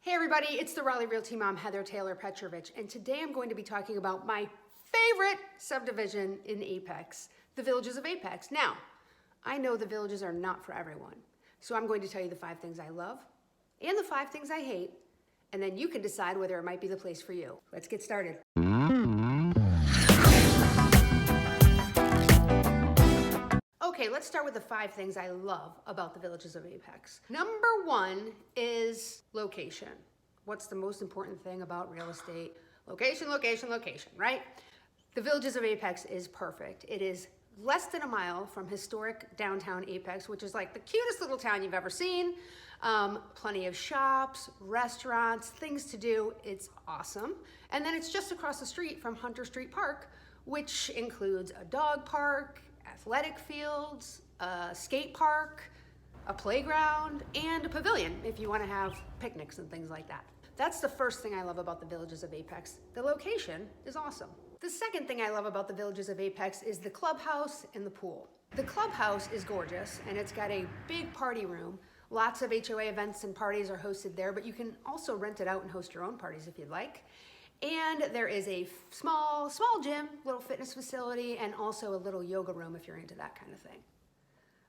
Hey everybody, it's the Raleigh Realty mom, Heather Taylor Petrovich, and today I'm going to be talking about my favorite subdivision in Apex, the Villages of Apex. Now, I know the Villages are not for everyone, so I'm going to tell you the 5 things I love and the 5 things I hate, and then you can decide whether it might be the place for you. Let's get started. Okay, let's start with the 5 things I love about the Villages of Apex. Number 1 is location. What's the most important thing about real estate? Location, location, location, right? The Villages of Apex is perfect. It is less than a mile from historic downtown Apex, which is like the cutest little town you've ever seen. Plenty of shops, restaurants, things to do. It's awesome. And then it's just across the street from Hunter Street Park, which includes a dog park, athletic fields, a skate park, a playground, and a pavilion if you want to have picnics and things like that. That's the first thing I love about the Villages of Apex. The location is awesome. The second thing I love about the Villages of Apex is the clubhouse and the pool. The clubhouse is gorgeous and it's got a big party room. Lots of HOA events and parties are hosted there, but you can also rent it out and host your own parties if you'd like. And there is a small gym, little fitness facility, and also a little yoga room if you're into that kind of thing.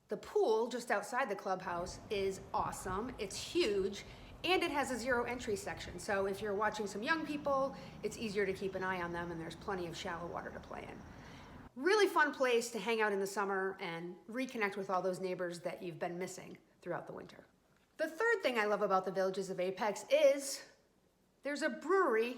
The pool just outside the clubhouse is awesome. It's huge, and it has a zero entry section. So if you're watching some young people, it's easier to keep an eye on them, and there's plenty of shallow water to play in. Really fun place to hang out in the summer and reconnect with all those neighbors that you've been missing throughout the winter. The third thing I love about the Villages of Apex is there's a brewery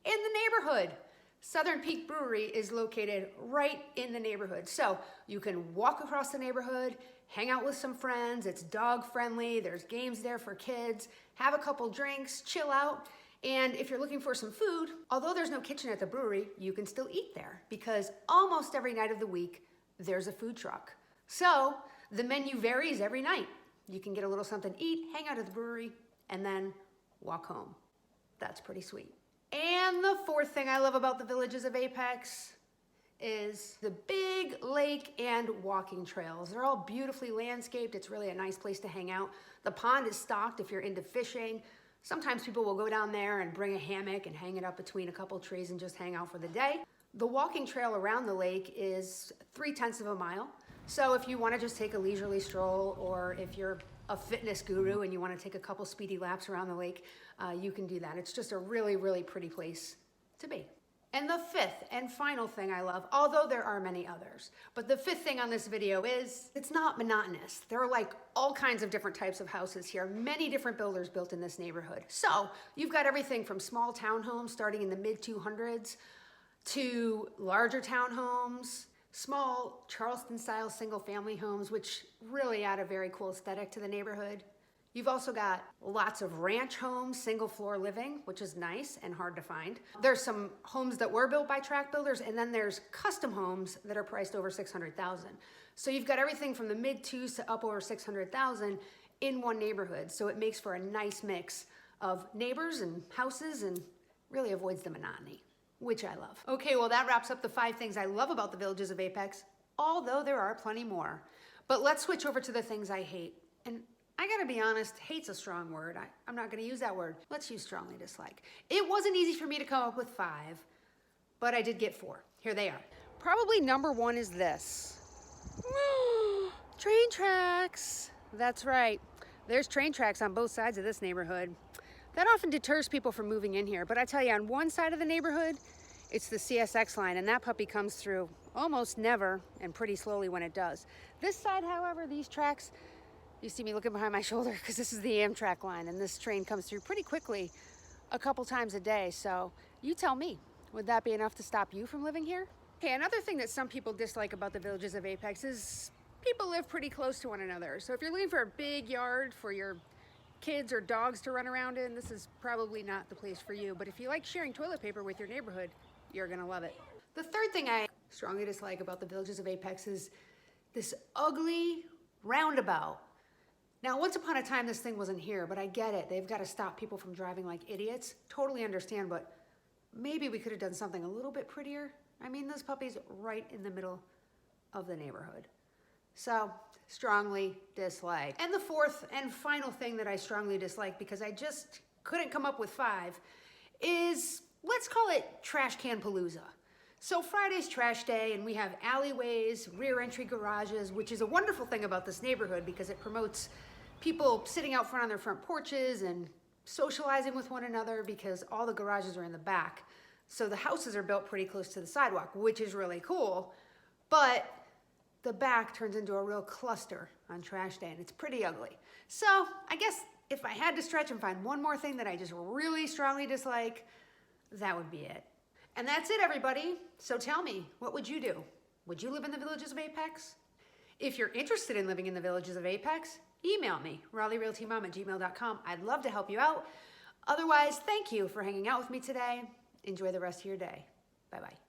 in the neighborhood. Southern Peak Brewery is located right in the neighborhood. So you can walk across the neighborhood, hang out with some friends, it's dog friendly, there's games there for kids, have a couple drinks, chill out. And if you're looking for some food, although there's no kitchen at the brewery, you can still eat there because almost every night of the week, there's a food truck. So the menu varies every night. You can get a little something to eat, hang out at the brewery, and then walk home. That's pretty sweet. And the fourth thing I love about the Villages of Apex is the big lake and walking trails. They're all beautifully landscaped. It's really a nice place to hang out. The pond is stocked if you're into fishing. Sometimes people will go down there and bring a hammock and hang it up between a couple trees and just hang out for the day. The walking trail around the lake is 3/10 of a mile. So if you want to just take a leisurely stroll, or if you're a fitness guru and you want to take a couple speedy laps around the lake, you can do that. It's just a really, really pretty place to be. And the 5th and final thing I love, although there are many others, but the 5th thing on this video is it's not monotonous. There are like all kinds of different types of houses here, many different builders built in this neighborhood. So you've got everything from small townhomes starting in the mid 200s to larger townhomes, small Charleston-style single-family homes, which really add a very cool aesthetic to the neighborhood. You've also got lots of ranch homes, single-floor living, which is nice and hard to find. There's some homes that were built by tract builders, and then there's custom homes that are priced over $600,000. So you've got everything from the mid-2s to up over $600,000 in one neighborhood. So it makes for a nice mix of neighbors and houses and really avoids the monotony, which I love. Okay, well that wraps up the 5 things I love about the Villages of Apex, although there are plenty more. But let's switch over to the things I hate. And I gotta be honest, hate's a strong word. I'm not gonna use that word. Let's use strongly dislike. It wasn't easy for me to come up with 5, but I did get 4. Here they are. Probably number 1 is this. Train tracks. That's right. There's train tracks on both sides of this neighborhood. That often deters people from moving in here, but I tell you, on one side of the neighborhood, it's the CSX line, and that puppy comes through almost never and pretty slowly when it does. This side, however, these tracks, you see me looking behind my shoulder because this is the Amtrak line, and this train comes through pretty quickly a couple times a day. So you tell me, would that be enough to stop you from living here? Okay, another thing that some people dislike about the Villages of Apex is people live pretty close to one another. So if you're looking for a big yard for your kids or dogs to run around in, this is probably not the place for you. But if you like sharing toilet paper with your neighborhood, you're gonna love it. The third thing I strongly dislike about the Villages of Apex is this ugly roundabout. Now, once upon a time, this thing wasn't here, but I get it. They've got to stop people from driving like idiots. Totally understand, but maybe we could have done something a little bit prettier. I mean, this puppy's right in the middle of the neighborhood. So, strongly dislike. And the fourth and final thing that I strongly dislike, because I just couldn't come up with 5, is, let's call it trash can palooza. So Friday's trash day, and we have alleyways, rear entry garages, which is a wonderful thing about this neighborhood because it promotes people sitting out front on their front porches and socializing with one another because all the garages are in the back. So the houses are built pretty close to the sidewalk, which is really cool, but the back turns into a real cluster on trash day, and it's pretty ugly. So I guess if I had to stretch and find one more thing that I just really strongly dislike, that would be it. And that's it, everybody. So tell me, what would you do? Would you live in the Villages of Apex? If you're interested in living in the Villages of Apex, email me, RaleighRealtyMom@gmail.com. I'd love to help you out. Otherwise, thank you for hanging out with me today. Enjoy the rest of your day. Bye-bye.